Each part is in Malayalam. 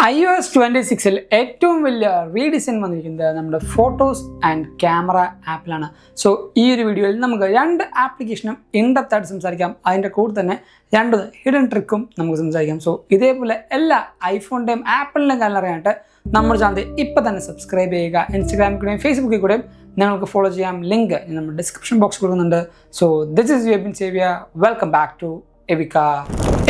iOS 26-ൽ ഏറ്റവും വലിയ റീഡിസൈൻ വന്നിരിക്കുന്നത് നമ്മുടെ ഫോട്ടോസ് ആൻഡ് ക്യാമറ ആപ്പിലാണ്. സോ ഈ ഒരു വീഡിയോയിൽ നമുക്ക് രണ്ട് ആപ്ലിക്കേഷനും ഇൻഡെപ്ത് ആയിട്ട് സംസാരിക്കാം. അതിൻ്റെ കൂടെ തന്നെ രണ്ട് ഹിഡൻ ട്രിക്കും നമുക്ക് സംസാരിക്കാം. സോ ഇതേപോലെ എല്ലാ ഐഫോണിൻ്റെയും ആപ്പിളിൻ്റെയും കാര്യം അറിയാനായിട്ട് നമ്മുടെ ചാനൽ ഇപ്പോൾ തന്നെ സബ്സ്ക്രൈബ് ചെയ്യുക. ഇൻസ്റ്റാഗ്രാമിൽ കൂടെയും ഫേസ്ബുക്കിൽ കൂടെയും നിങ്ങൾക്ക് ഫോളോ ചെയ്യാം. ലിങ്ക് നമ്മുടെ ഡിസ്ക്രിപ്ഷൻ ബോക്സ് കൊടുക്കുന്നുണ്ട്. സോ ദിസ് ഈസ് വിപിൻ സേവ്യ. വെൽക്കം ബാക്ക് ടു എവിക.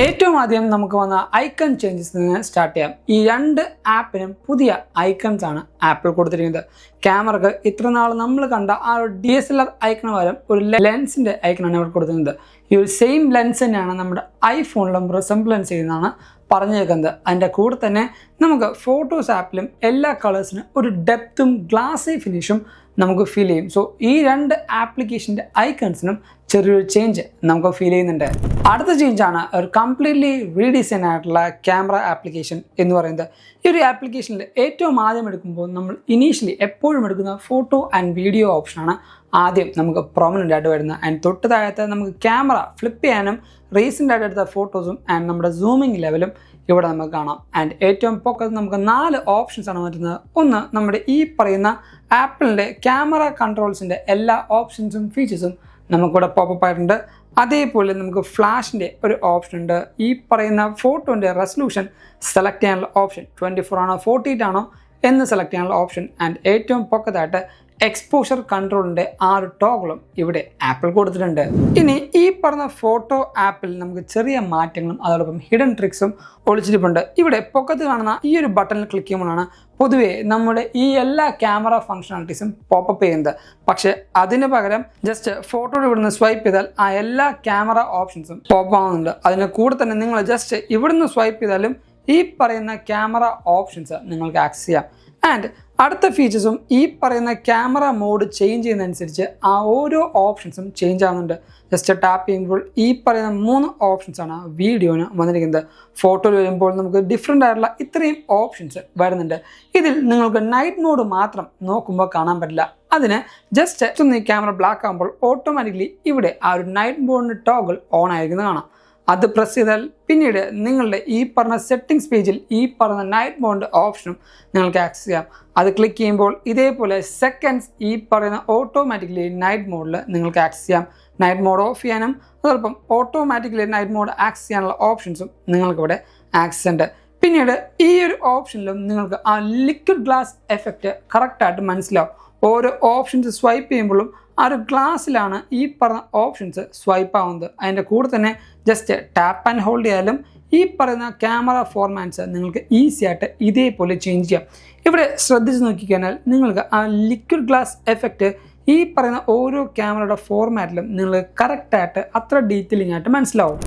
ഏറ്റവും ആദ്യം നമുക്ക് വന്ന ഐക്കൺ ചേഞ്ചസ് നിന്ന് സ്റ്റാർട്ട് ചെയ്യാം. ഈ രണ്ട് ആപ്പിനും പുതിയ ഐക്കൺസ് ആണ് ആപ്പിൾ കൊടുത്തിരിക്കുന്നത്. ക്യാമറക്ക് ഇത്ര നാൾ നമ്മൾ കണ്ട ആ ഒരു DSLR ഐക്കണ് പകരം ഒരു ലെൻസിൻ്റെ ഐക്കണാണ് ഇവിടെ കൊടുത്തിരുന്നത്. ഈ ഒരു സെയിം ലെൻസ് തന്നെയാണ് നമ്മുടെ ഐഫോണിലും റിസംബ്ലൻസ് ചെയ്യുന്നതാണ് പറഞ്ഞേക്കുന്നത്. അതിൻ്റെ കൂടെ തന്നെ നമുക്ക് ഫോട്ടോസ് ആപ്പിലും എല്ലാ കളേഴ്സിനും ഒരു ഡെപ്തും ഗ്ലാസി ഫിനിഷും നമുക്ക് ഫീൽ ചെയ്യും. സോ ഈ രണ്ട് ആപ്ലിക്കേഷൻ്റെ ഐക്കൺസിനും ചെറിയൊരു ചേഞ്ച് നമുക്ക് ഫീൽ ചെയ്യുന്നുണ്ട്. അടുത്ത ചേഞ്ചാണ് ഒരു കംപ്ലീറ്റ്ലി റീഡിസൈൻ ആയിട്ടുള്ള ക്യാമറ ആപ്ലിക്കേഷൻ എന്ന് പറയുന്നത്. ഈ ഒരു ആപ്ലിക്കേഷനിൽ ഏറ്റവും ആദ്യം എടുക്കുമ്പോൾ നമ്മൾ ഇനീഷ്യലി എപ്പോഴും എടുക്കുന്ന ഫോട്ടോ ആൻഡ് വീഡിയോ ഓപ്ഷനാണ് ആദ്യം നമുക്ക് പ്രൊമനൻ്റ് ആയിട്ട് വരുന്നത്. ആൻഡ് തൊട്ട് താഴത്തെ നമുക്ക് ക്യാമറ ഫ്ലിപ്പ് ചെയ്യാനും റീസെൻ്റ് ആയിട്ട് എടുത്ത ഫോട്ടോസും ആൻഡ് നമ്മുടെ സൂമിങ് ലെവലും ഇവിടെ നമുക്ക് കാണാം. ആൻഡ് ഏറ്റവും പൊക്കത്ത് നമുക്ക് 4 ഓപ്ഷൻസ് ആണ് വരുന്നത്. ഒന്ന്, നമ്മുടെ ഈ പറയുന്ന ആപ്പിളിൻ്റെ ക്യാമറ കൺട്രോൾസിൻ്റെ എല്ലാ ഓപ്ഷൻസും ഫീച്ചേഴ്സും നമുക്കിവിടെ പോപ്പപ്പ് ആയിട്ടുണ്ട്. അതേപോലെ നമുക്ക് ഫ്ലാഷിൻ്റെ ഒരു ഓപ്ഷൻ ഉണ്ട്. ഈ പറയുന്ന ഫോട്ടോൻ്റെ റെസൊല്യൂഷൻ സെലക്ട് ചെയ്യാനുള്ള ഓപ്ഷൻ 24 ആണോ 48 ആണോ എന്ന് സെലക്ട് ചെയ്യാനുള്ള ഓപ്ഷൻ. ആൻഡ് ഏറ്റവും പൊക്കത്തായിട്ട് എക്സ്പോഷർ കൺട്രോളിൻ്റെ ആ ഒരു ടോഗിളും ഇവിടെ ആപ്പിൾ കൊടുത്തിട്ടുണ്ട്. ഇനി ഈ പറഞ്ഞ ഫോട്ടോ ആപ്പിൽ നമുക്ക് ചെറിയ മാറ്റങ്ങളും അതോടൊപ്പം ഹിഡൻ ട്രിക്സും ഒളിച്ചിരിപ്പുണ്ട്. ഇവിടെ പൊക്കത്ത് കാണുന്ന ഈ ഒരു ബട്ടണിൽ ക്ലിക്ക് ചെയ്യുമ്പോഴാണ് പൊതുവേ നമ്മുടെ ഈ എല്ലാ ക്യാമറ ഫങ്ഷണാലിറ്റീസും പോപ്പപ്പ് ചെയ്യുന്നത്. പക്ഷേ അതിന് പകരം ജസ്റ്റ് ഫോട്ടോയുടെ ഇവിടുന്ന് സ്വൈപ്പ് ചെയ്താൽ ആ എല്ലാ ക്യാമറ ഓപ്ഷൻസും പോപ്പ് ആവുന്നുണ്ട്. അതിന് കൂടെ തന്നെ നിങ്ങൾ ജസ്റ്റ് ഇവിടുന്ന് സ്വൈപ്പ് ചെയ്താലും ഈ പറയുന്ന ക്യാമറ ഓപ്ഷൻസ് നിങ്ങൾക്ക് ആക്സസ് ചെയ്യാം. ആൻഡ് അടുത്ത ഫീച്ചേഴ്സും ഈ പറയുന്ന ക്യാമറ മോഡ് ചേഞ്ച് ചെയ്യുന്നതനുസരിച്ച് ആ ഓരോ ഓപ്ഷൻസും ചേഞ്ച് ആവുന്നുണ്ട്. ജസ്റ്റ് ടാപ്പ് ചെയ്യുമ്പോൾ ഈ പറയുന്ന 3 ഓപ്ഷൻസാണ് വീഡിയോന് വന്നിരിക്കുന്നത്. ഫോട്ടോയിൽ വരുമ്പോൾ നമുക്ക് ഡിഫറെൻ്റ് ആയിട്ടുള്ള ഇത്രയും ഓപ്ഷൻസ് വരുന്നുണ്ട്. ഇതിൽ നിങ്ങൾക്ക് നൈറ്റ് മോഡ് മാത്രം നോക്കുമ്പോൾ കാണാൻ പറ്റില്ല. അതിന് ജസ്റ്റ് ഒന്ന് ഈ ക്യാമറ ബ്ലാക്ക് ആകുമ്പോൾ ഓട്ടോമാറ്റിക്കലി ഇവിടെ ആ ഒരു നൈറ്റ് മോഡിൻ്റെ ടോഗിൾ ഓൺ ആയിരിക്കുന്നത് കാണാം. അത് പ്രസ് ചെയ്താൽ പിന്നീട് നിങ്ങളുടെ ഈ പറഞ്ഞ സെറ്റിംഗ്സ് പേജിൽ ഈ പറഞ്ഞ നൈറ്റ് മോഡ് ഓപ്ഷനും നിങ്ങൾക്ക് ആക്സസ് ചെയ്യാം. അത് ക്ലിക്ക് ചെയ്യുമ്പോൾ ഇതേപോലെ സെക്കൻഡ്സ് ഈ പറയുന്ന ഓട്ടോമാറ്റിക്കലി നൈറ്റ് മോഡിൽ നിങ്ങൾക്ക് ആക്സസ് ചെയ്യാം. നൈറ്റ് മോഡ് ഓഫ് ചെയ്യാനും അതോടൊപ്പം ഓട്ടോമാറ്റിക്കലി നൈറ്റ് മോഡ് ആക്സസ് ചെയ്യാനുള്ള ഓപ്ഷൻസും നിങ്ങൾക്കിവിടെ ആക്സസ് ഉണ്ട്. പിന്നീട് ഈ ഒരു ഓപ്ഷനിലും നിങ്ങൾക്ക് ആ ലിക്വിഡ് ഗ്ലാസ് എഫക്റ്റ് കറക്റ്റായിട്ട് മനസ്സിലാവും. ഓരോ ഓപ്ഷൻസ് സ്വൈപ്പ് ചെയ്യുമ്പോഴും ആ ഒരു ഗ്ലാസ്സിലാണ് ഈ പറഞ്ഞ ഓപ്ഷൻസ് സ്വൈപ്പ് ആവുന്നത്. അതിൻ്റെ കൂടെ തന്നെ ജസ്റ്റ് ടാപ്പ് ആൻഡ് ഹോൾഡ് ചെയ്യാലും ഈ പറയുന്ന ക്യാമറ ഫോർമാറ്റ്സ് നിങ്ങൾക്ക് ഈസി ആയിട്ട് ഇതേപോലെ ചേഞ്ച് ചെയ്യാം. ഇവിടെ ശ്രദ്ധിച്ച് നോക്കിക്കഴിഞ്ഞാൽ നിങ്ങൾക്ക് ആ ലിക്വിഡ് ഗ്ലാസ് എഫക്റ്റ് ഈ പറയുന്ന ഓരോ ക്യാമറയുടെ ഫോർമാറ്റിലും നിങ്ങൾക്ക് കറക്റ്റായിട്ട് അത്ര ഡീറ്റെയിലിംഗ് ആയിട്ട് മനസ്സിലാവും.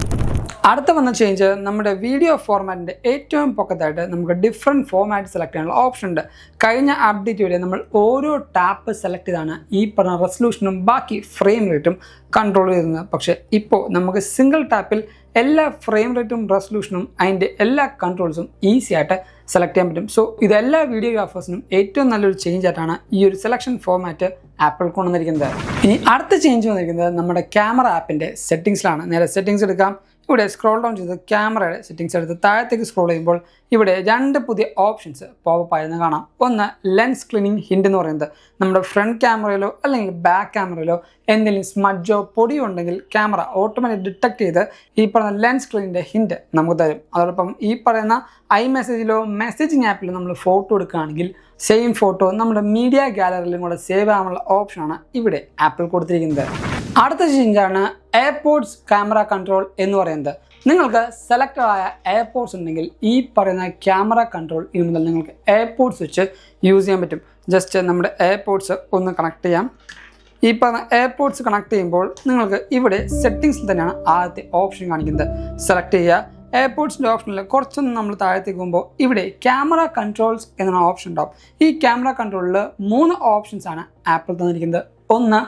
അടുത്ത വന്ന ചേഞ്ച് നമ്മുടെ വീഡിയോ ഫോർമാറ്റിൻ്റെ ഏറ്റവും പൊക്കത്തായിട്ട് നമുക്ക് ഡിഫറെൻറ്റ് ഫോർമാറ്റ് സെലക്ട് ചെയ്യാനുള്ള ഓപ്ഷൻ ഉണ്ട്. കഴിഞ്ഞ അപ്ഡേറ്റ് വരെ നമ്മൾ ഓരോ ടാപ്പ് സെലക്ട് ചെയ്താണ് ഈ പറഞ്ഞ റെസൊല്യൂഷനും ബാക്കി ഫ്രെയിം റേറ്റും കൺട്രോൾ ചെയ്യുന്നത്. പക്ഷേ ഇപ്പോൾ നമുക്ക് സിംഗിൾ ടാപ്പിൽ എല്ലാ ഫ്രെയിം റേറ്റും റെസൊല്യൂഷനും അതിൻ്റെ എല്ലാ കൺട്രോൾസും ഈസി ആയിട്ട് സെലക്ട് ചെയ്യാൻ പറ്റും. സോ ഇതെല്ലാ വീഡിയോഗ്രാഫേഴ്സിനും ഏറ്റവും നല്ലൊരു ചേഞ്ച് ആയിട്ടാണ് ഈ ഒരു സെലക്ഷൻ ഫോർമാറ്റ് ആപ്പിൾ കൊണ്ടുവന്നിരിക്കുന്നത്. ഇനി അടുത്ത ചേഞ്ച് വന്നിരിക്കുന്നത് നമ്മുടെ ക്യാമറ ആപ്പിൻ്റെ സെറ്റിങ്സിലാണ്. നേരെ സെറ്റിങ്സ് എടുക്കാം. ഇവിടെ സ്ക്രോൾ ഡൗൺ ചെയ്ത് ക്യാമറയുടെ സെറ്റിങ്സ് എടുത്ത് താഴത്തേക്ക് സ്ക്രോൾ ചെയ്യുമ്പോൾ ഇവിടെ 2 പുതിയ ഓപ്ഷൻസ് പോപ്പപ്പ് ആയിരുന്നു കാണാം. ഒന്ന്, ലെൻസ് ക്ലീനിങ് ഹിൻഡ് എന്ന് പറയുന്നത്. നമ്മുടെ ഫ്രണ്ട് ക്യാമറയിലോ അല്ലെങ്കിൽ ബാക്ക് ക്യാമറയിലോ എന്തെങ്കിലും സ്മഡ്ജോ പൊടിയോ ഉണ്ടെങ്കിൽ ക്യാമറ ഓട്ടോമാറ്റിക് ഡിറ്റക്ട് ചെയ്ത് ഈ പറയുന്ന ലെൻസ് ക്ലീനിൻ്റെ ഹിൻഡ് നമുക്ക് തരും. അതോടൊപ്പം ഈ പറയുന്ന മെസ്സേജിലോ മെസ്സേജിങ് ആപ്പിലോ നമ്മൾ ഫോട്ടോ എടുക്കുകയാണെങ്കിൽ സെയിം ഫോട്ടോ നമ്മുടെ മീഡിയ ഗാലറിയിലും കൂടെ സേവ് ആവാനുള്ള ഓപ്ഷനാണ് ഇവിടെ ആപ്പിൾ കൊടുത്തിരിക്കുന്നത്. അടുത്ത ചേഞ്ചാണ് എയർപോർട്സ് ക്യാമറ കൺട്രോൾ എന്ന് പറയുന്നത്. നിങ്ങൾക്ക് സെലക്ട് ആയ എയർപോർട്സ് ഉണ്ടെങ്കിൽ ഈ പറയുന്ന ക്യാമറ കൺട്രോൾ ഇനി മുതൽ നിങ്ങൾക്ക് എയർപോർട്സ് വെച്ച് യൂസ് ചെയ്യാൻ പറ്റും. ജസ്റ്റ് നമ്മുടെ എയർപോർട്സ് ഒന്ന് കണക്ട് ചെയ്യാം. ഈ പറഞ്ഞ എയർപോർട്സ് കണക്ട് ചെയ്യുമ്പോൾ നിങ്ങൾക്ക് ഇവിടെ സെറ്റിങ്സിൽ തന്നെയാണ് ആദ്യത്തെ ഓപ്ഷൻ കാണിക്കുന്നത്. സെലക്ട് ചെയ്യുക. എയർപോർട്സിൻ്റെ ഓപ്ഷനിൽ കുറച്ചൊന്ന് നമ്മൾ താഴത്തേക്ക് പോകുമ്പോൾ ഇവിടെ ക്യാമറ കൺട്രോൾസ് എന്ന ഓപ്ഷൻ ഉണ്ടാവും. ഈ ക്യാമറ കൺട്രോളിൽ 3 ഓപ്ഷൻസാണ് ആപ്പിൾ തന്നിരിക്കുന്നത്. ഒന്ന്,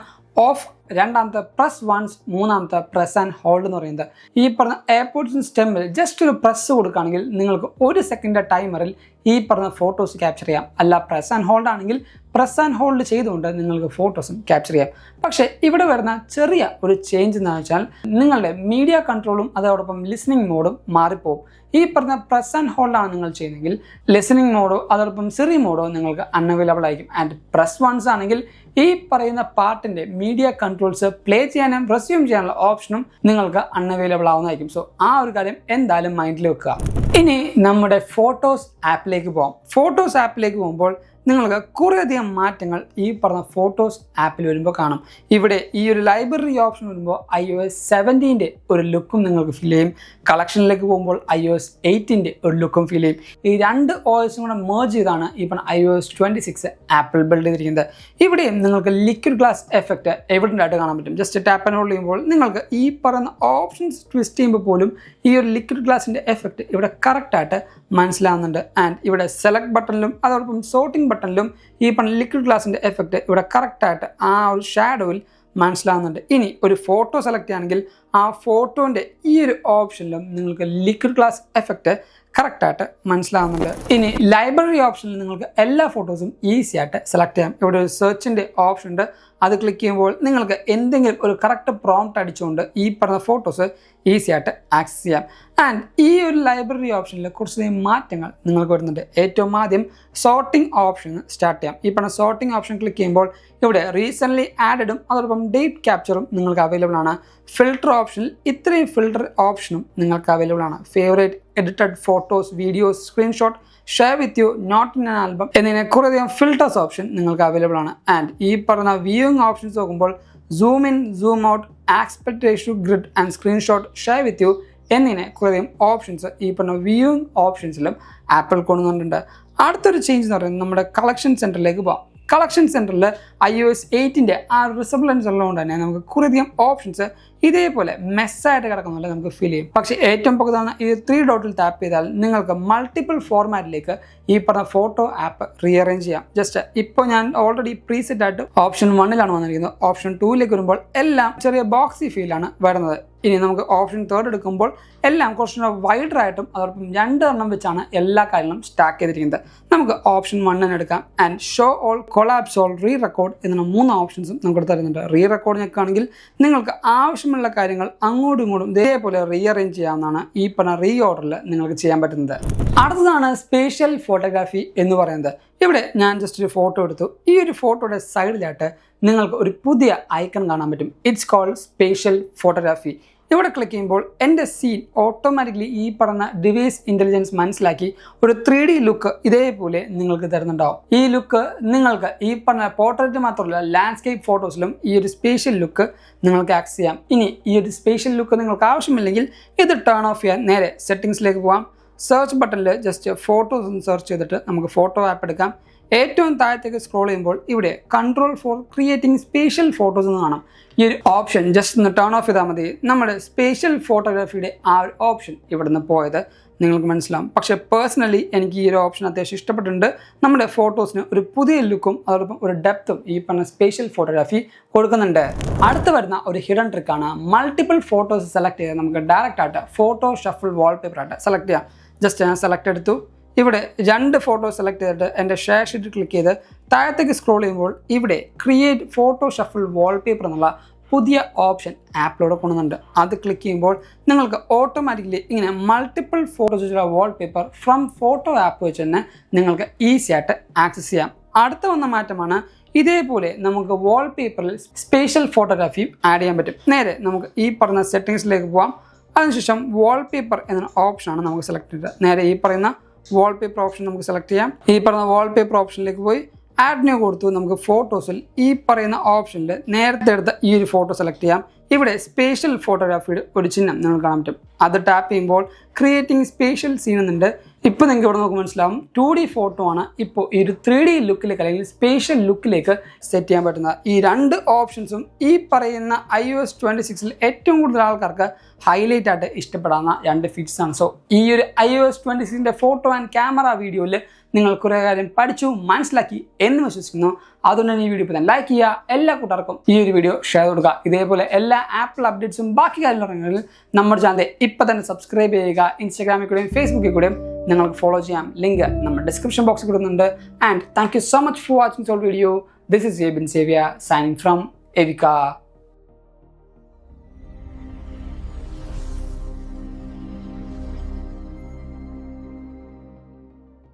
ഓഫ് രണ്ടാമത്തെ പ്രസ് വൺസ്, മൂന്നാമത്തെ പ്രസ് ആൻഡ് ഹോൾഡ് എന്ന് പറയുന്നത്. ഈ പറഞ്ഞ എയർപോർട്ട്സ് സ്റ്റെമ്മിൽ ജസ്റ്റ് ഒരു പ്രസ് കൊടുക്കുകയാണെങ്കിൽ നിങ്ങൾക്ക് 1 സെക്കൻഡ് ടൈമറിൽ ഈ പറഞ്ഞ ഫോട്ടോസ് ക്യാപ്ചർ ചെയ്യാം. അല്ല പ്രസ് ആൻഡ് ഹോൾഡ് ആണെങ്കിൽ പ്രസ് ആൻഡ് ഹോൾഡ് ചെയ്തുകൊണ്ട് നിങ്ങൾക്ക് ഫോട്ടോസും ക്യാപ്ചർ ചെയ്യാം. പക്ഷേ ഇവിടെ വരുന്ന ചെറിയ ഒരു ചേഞ്ച് എന്താണെന്ന് വെച്ചാൽ നിങ്ങളുടെ മീഡിയ കൺട്രോളും അതോടൊപ്പം ലിസണിങ് മോഡും മാറിപ്പോകും. ഈ പറഞ്ഞ പ്രസ് ആൻഡ് ഹോൾഡാണ് നിങ്ങൾ ചെയ്യുന്നതെങ്കിൽ ലിസണിങ് മോഡോ അതോടൊപ്പം സിറി മോഡോ നിങ്ങൾക്ക് അൺഅവൈലബിൾ ആയിരിക്കും. ആൻഡ് പ്രസ് വൺസ് ആണെങ്കിൽ ഈ പറയുന്ന പാർട്ടിൻ്റെ മീഡിയ കൺട്രോൾസ് പ്ലേ ചെയ്യാനും റെസ്യൂം ചെയ്യാനുള്ള ഓപ്ഷനും നിങ്ങൾക്ക് അൺഅവൈലബിൾ ആവുന്നതായിരിക്കും. സോ ആ ഒരു കാര്യം എന്തായാലും മൈൻഡിൽ വെക്കുക. ഇനി നമ്മുടെ ഫോട്ടോസ് ആപ്പിലേക്ക് പോകാം. ഫോട്ടോസ് ആപ്പിലേക്ക് പോകുമ്പോൾ നിങ്ങൾക്ക് കുറേയധികം മാറ്റങ്ങൾ ഈ പറഞ്ഞ ഫോട്ടോസ് ആപ്പിൽ വരുമ്പോൾ കാണാം. ഇവിടെ ഈ ഒരു ലൈബ്രറി ഓപ്ഷൻ വരുമ്പോൾ iOS 17 ഒരു ലുക്കും നിങ്ങൾക്ക് ഫീൽ ചെയ്യും. കളക്ഷനിലേക്ക് പോകുമ്പോൾ iOS 8 ഒരു ലുക്കും ഫീൽ ചെയ്യും. ഈ രണ്ട് OSും കൂടെ മേർജ് ചെയ്താണ് ഈ പറഞ്ഞ iOS 26 ആപ്പിൾ ബിൽഡ് ചെയ്തിരിക്കുന്നത്. ഇവിടെയും നിങ്ങൾക്ക് ലിക്വിഡ് ഗ്ലാസ് എഫക്റ്റ് എവിഡൻ്റ് ആയിട്ട് കാണാൻ പറ്റും. ജസ്റ്റ് ടാപ്പ് ആൻഡ് ഹോൾഡ് ചെയ്യുമ്പോൾ നിങ്ങൾക്ക് ഈ പറയുന്ന ഓപ്ഷൻസ് ട്വിസ്റ്റ് ചെയ്യുമ്പോൾ പോലും ഈ ഒരു ലിക്വിഡ് ഗ്ലാസിൻ്റെ എഫക്റ്റ് ഇവിടെ കറക്റ്റായിട്ട് മനസ്സിലാവുന്നുണ്ട്. ആൻഡ് ഇവിടെ സെലക്ട് ബട്ടണിലും അതോടൊപ്പം സോർട്ടിംഗ് ബട്ടണിലും ഈ പറഞ്ഞ ലിക്വിഡ് ഗ്ലാസിൻ്റെ എഫക്റ്റ് ഇവിടെ കറക്റ്റായിട്ട് ആ ഒരു ഷാഡോയിൽ മനസ്സിലാവുന്നുണ്ട്. ഇനി ഒരു ഫോട്ടോ സെലക്ട് ചെയ്യുകയാണെങ്കിൽ ആ ഫോട്ടോൻ്റെ ഈ ഒരു ഓപ്ഷനിലും നിങ്ങൾക്ക് ലിക്വിഡ് ഗ്ലാസ് എഫക്റ്റ് കറക്റ്റായിട്ട് മനസ്സിലാവുന്നുണ്ട്. ഇനി ലൈബ്രറി ഓപ്ഷനിൽ നിങ്ങൾക്ക് എല്ലാ ഫോട്ടോസും ഈസി ആയിട്ട് സെലക്ട് ചെയ്യാം. ഇവിടെ ഒരു സെർച്ചിൻ്റെ ഓപ്ഷൻ ഉണ്ട്. അത് ക്ലിക്ക് ചെയ്യുമ്പോൾ നിങ്ങൾക്ക് എന്തെങ്കിലും ഒരു കറക്റ്റ് പ്രോംപ്റ്റ് അടിച്ചുകൊണ്ട് ഈ പറഞ്ഞ ഫോട്ടോസ് ഈസി ആയിട്ട് ആക്സസ് ചെയ്യാം. ആൻഡ് ഈ ഒരു ലൈബ്രറി ഓപ്ഷനിൽ കുറച്ചധികം മാറ്റങ്ങൾ നിങ്ങൾക്ക് വരുന്നുണ്ട്. ഏറ്റവും ആദ്യം സോർട്ടിംഗ് ഓപ്ഷൻ സ്റ്റാർട്ട് ചെയ്യാം. ഈ പറഞ്ഞ സോർട്ടിംഗ് ഓപ്ഷൻ ക്ലിക്ക് ചെയ്യുമ്പോൾ ഇവിടെ റീസെൻ്റ്ലി ആഡഡും അതോടൊപ്പം ഡേറ്റ് ക്യാപ്ചറും നിങ്ങൾക്ക് അവൈലബിൾ ആണ്. ഫിൽട്ടർ ഓപ്ഷനിൽ ഇത്രയും ഫിൽട്ടർ ഓപ്ഷനും നിങ്ങൾക്ക് അവൈലബിൾ ആണ്. Favourite, edited photos, videos, screenshot, share with you, not in an album എന്നിങ്ങനെ കുറേയധികം ഫിൽട്ടേഴ്സ് ഓപ്ഷൻ നിങ്ങൾക്ക് അവൈലബിൾ ആണ്. ആൻഡ് ഈ പറഞ്ഞ വ്യൂയിങ് ഓപ്ഷൻസ് നോക്കുമ്പോൾ zoom in, zoom out, aspect ratio, grid and screenshot, share with you എന്നിങ്ങനെ കുറേയധികം ഓപ്ഷൻസ് ഈ പറഞ്ഞ വ്യൂയിങ് ഓപ്ഷൻസിലും ആപ്പിൾ കൊണ്ടുവന്നിട്ടുണ്ട്. അടുത്തൊരു ചേഞ്ച് എന്ന് പറയുന്നത് നമ്മുടെ കളക്ഷൻ സെൻറ്ററിലേക്ക് പോകാം. കളക്ഷൻ സെൻറ്ററിൽ iOS 8 ആ റിസംബ്ലൻസ് ഉള്ളതുകൊണ്ട് തന്നെ നമുക്ക് കുറേയധികം ഓപ്ഷൻസ് ഇതേപോലെ മെസ്സായിട്ട് കിടക്കുന്നില്ല നമുക്ക് ഫീൽ ചെയ്യും. പക്ഷേ ഏറ്റവും പകുതിയാണ് ഈ 3 ഡോട്ടിൽ ടാപ്പ് ചെയ്താൽ നിങ്ങൾക്ക് മൾട്ടിപ്പിൾ ഫോർമാറ്റിലേക്ക് ഈ പറഞ്ഞ ഫോട്ടോ ആപ്പ് റീഅറേഞ്ച് ചെയ്യാം. ജസ്റ്റ് ഇപ്പോൾ ഞാൻ ഓൾറെഡി പ്രീസെറ്റ് ആയിട്ട് ഓപ്ഷൻ 1 വന്നിരിക്കുന്നത്. ഓപ്ഷൻ 2 വരുമ്പോൾ എല്ലാം ചെറിയ ബോക്സി ഫീലാണ് വരുന്നത്. ഇനി നമുക്ക് ഓപ്ഷൻ 3 എടുക്കുമ്പോൾ എല്ലാം കുറച്ചുകൂടെ വൈഡറായിട്ടും അതോടൊപ്പം 2 എണ്ണം വെച്ചാണ് എല്ലാ കാര്യങ്ങളും സ്റ്റാക്ക് ചെയ്തിരിക്കുന്നത്. നമുക്ക് ഓപ്ഷൻ 1 എടുക്കാം. And show all, collapse all, re record എന്ന 3 ഓപ്ഷൻസും നമുക്ക് തരുന്നുണ്ട്. റീ റെക്കോർഡ് ഞെക്കുകയാണെങ്കിൽ നിങ്ങൾക്ക് ആവശ്യമുള്ള കാര്യങ്ങൾ അങ്ങോട്ടും ഇങ്ങോട്ടും ഇതേപോലെ റീഅറേഞ്ച് ചെയ്യാവുന്നതാണ്. ഈ പറഞ്ഞ റീ ഓർഡറിൽ നിങ്ങൾക്ക് ചെയ്യാൻ പറ്റുന്നത്. അടുത്തതാണ് സ്പേഷ്യൽ ഫോട്ടോഗ്രാഫി എന്ന് പറയുന്നത്. ഇവിടെ ഞാൻ ജസ്റ്റ് ഒരു ഫോട്ടോ എടുത്തു. ഈ ഒരു ഫോട്ടോയുടെ സൈഡിലായിട്ട് നിങ്ങൾക്ക് ഒരു പുതിയ ഐക്കൺ കാണാൻ പറ്റും. It's called spatial photography. ഇവിടെ ക്ലിക്ക് ചെയ്യുമ്പോൾ എൻ്റെ സീൻ ഓട്ടോമാറ്റിക്കലി ഈ പറഞ്ഞ ഡിവൈസ് ഇൻ്റലിജൻസ് മനസ്സിലാക്കി ഒരു 3D ലുക്ക് ഇതേപോലെ നിങ്ങൾക്ക് തരുന്നുണ്ടാവും. ഈ ലുക്ക് നിങ്ങൾക്ക് ഈ പറഞ്ഞ പോർട്രേറ്റ് മാത്രമല്ല ലാൻഡ്സ്കേപ്പ് ഫോട്ടോസിലും ഈ ഒരു സ്പേഷ്യൽ ലുക്ക് നിങ്ങൾക്ക് ആക്സസ് ചെയ്യാം. ഇനി ഈ ഒരു സ്പേഷ്യൽ ലുക്ക് നിങ്ങൾക്ക് ആവശ്യമില്ലെങ്കിൽ ഇത് ടേൺ ഓഫ് ചെയ്യാൻ നേരെ സെറ്റിങ്സിലേക്ക് പോകാം. സെർച്ച് ബട്ടണിൽ ജസ്റ്റ് ഫോട്ടോസ് ഒന്ന് സെർച്ച് ചെയ്തിട്ട് നമുക്ക് ഫോട്ടോ ആപ്പ് എടുക്കാം. ഏറ്റവും താഴത്തേക്ക് സ്ക്രോൾ ചെയ്യുമ്പോൾ ഇവിടെ control four creating spatial photos എന്ന് കാണാം. ഈ ഒരു ഓപ്ഷൻ ജസ്റ്റ് ഒന്ന് ടേൺ ഓഫ് ചെയ്താൽ മതി. നമ്മുടെ സ്പേഷ്യൽ ഫോട്ടോഗ്രാഫിയുടെ ആ ഒരു ഓപ്ഷൻ ഇവിടുന്ന് പോയത് നിങ്ങൾക്ക് മനസ്സിലാവും. പക്ഷേ പേഴ്സണലി എനിക്ക് ഈ ഒരു ഓപ്ഷൻ അത്യാവശ്യം ഇഷ്ടപ്പെട്ടിട്ടുണ്ട്. നമ്മുടെ ഫോട്ടോസിന് ഒരു പുതിയ ലുക്കും അതോടൊപ്പം ഒരു ഡെപ്തും ഈ പറഞ്ഞ സ്പേഷ്യൽ ഫോട്ടോഗ്രാഫി കൊടുക്കുന്നുണ്ട്. അടുത്ത് വരുന്ന ഒരു ഹിഡൻ ട്രിക്കാണ് മൾട്ടിപ്പിൾ ഫോട്ടോസ് സെലക്ട് ചെയ്ത് നമുക്ക് ഡയറക്റ്റ് ആയിട്ട് ഫോട്ടോ ഷഫിൾ വാൾപേപ്പർ ആയിട്ട് സെലക്ട് ചെയ്യാം. ജസ്റ്റ് ഞാൻ സെലക്ട് എടുത്തു. ഇവിടെ 2 ഫോട്ടോ സെലക്ട് ചെയ്തിട്ട് എൻ്റെ ഷെയർ ഷീറ്റ് ക്ലിക്ക് ചെയ്ത് താഴത്തേക്ക് സ്ക്രോൾ ചെയ്യുമ്പോൾ ഇവിടെ ക്രിയേറ്റ് ഫോട്ടോ ഷഫിൾ വാൾപേപ്പർ എന്നുള്ള പുതിയ ഓപ്ഷൻ ആപ്പിലൂടെ കൊണ്ടുവന്നുണ്ട്. അത് ക്ലിക്ക് ചെയ്യുമ്പോൾ നിങ്ങൾക്ക് ഓട്ടോമാറ്റിക്കലി ഇങ്ങനെ മൾട്ടിപ്പിൾ ഫോട്ടോസുള്ള വാൾപേപ്പർ ഫ്രം ഫോട്ടോ ആപ്പ് വെച്ച് തന്നെ നിങ്ങൾക്ക് ഈസി ആയിട്ട് ആക്സസ് ചെയ്യാം. അടുത്ത വന്ന മാറ്റമാണ് ഇതേപോലെ നമുക്ക് വാൾപേപ്പറിൽ സ്പേഷ്യൽ ഫോട്ടോഗ്രാഫിയും ആഡ് ചെയ്യാൻ പറ്റും. നേരെ നമുക്ക് ഈ പറഞ്ഞ സെറ്റിങ്സിലേക്ക് പോകാം. അതിനുശേഷം വാൾപേപ്പർ എന്ന ഓപ്ഷനാണ് നമുക്ക് സെലക്ട് ചെയ്തത്. നേരെ ഈ പറയുന്ന വാൾപേപ്പർ ഓപ്ഷൻ നമുക്ക് സെലക്ട് ചെയ്യാം. ഈ പറയുന്ന വാൾപേപ്പർ ഓപ്ഷനിലേക്ക് പോയി ആഡ് ന്യൂ കൊടുത്തു നമുക്ക് ഫോട്ടോസിൽ ഈ പറയുന്ന ഓപ്ഷനിൽ നേരത്തെ എടുത്ത ഈ ഒരു ഫോട്ടോ സെലക്ട് ചെയ്യാം. ഇവിടെ സ്പേഷ്യൽ ഫോട്ടോഗ്രാഫിയുടെ ഒരു ചിഹ്നം നിങ്ങൾക്ക് കാണാൻ പറ്റും. അത് ടാപ്പ് ചെയ്യുമ്പോൾ ക്രിയേറ്റിംഗ് സ്പേഷ്യൽ സീൻ എന്നുണ്ട്. ഇപ്പോൾ നിങ്ങൾക്ക് ഇവിടെ നോക്കുമ്പോൾ മനസ്സിലാവും 2D ഫോട്ടോ ആണ് ഇപ്പോൾ ഈ ഒരു 3D ലുക്കിലേക്ക് അല്ലെങ്കിൽ സ്പേഷ്യൽ ലുക്കിലേക്ക് സെറ്റ് ചെയ്യാൻ പറ്റുന്ന ഈ രണ്ട് ഓപ്ഷൻസും ഈ പറയുന്ന iOS 26-ൽ ഏറ്റവും കൂടുതൽ ആൾക്കാർക്ക് ഹൈലൈറ്റ് ആയിട്ട് ഇഷ്ടപ്പെടാവുന്ന രണ്ട് ഫീച്ചേഴ്സ് ആണ്. സോ ഈ ഒരു iOS 26-ന്റെ ഫോട്ടോ ആൻഡ് ക്യാമറ വീഡിയോയിൽ നിങ്ങൾ കുറേ കാര്യം പഠിച്ചു മനസ്സിലാക്കി എന്ന് വിശ്വസിക്കുന്നു. അതുകൊണ്ട് തന്നെ ഈ വീഡിയോ ഇപ്പോൾ തന്നെ ലൈക്ക് ചെയ്യുക, എല്ലാ കൂട്ടുകാർക്കും ഈ ഒരു വീഡിയോ ഷെയർ കൊടുക്കുക. ഇതേപോലെ എല്ലാ ആപ്പിൾ അപ്ഡേറ്റ്സും ബാക്കി കാര്യങ്ങളും നമ്മുടെ ചാനൽ ഇപ്പം തന്നെ സബ്സ്ക്രൈബ് ചെയ്യുക. ഇൻസ്റ്റാഗ്രാമിൽ കൂടെയും ഫേസ്ബുക്കിൽ കൂടെയും നിങ്ങൾക്ക് ഫോളോ ചെയ്യാം. ലിങ്ക് നമ്മുടെ ഡിസ്ക്രിപ്ഷൻ ബോക്സിൽ കൊടുക്കുന്നുണ്ട്. And thank you so much for watching this video. This is Yebin Xavier signing from Evika.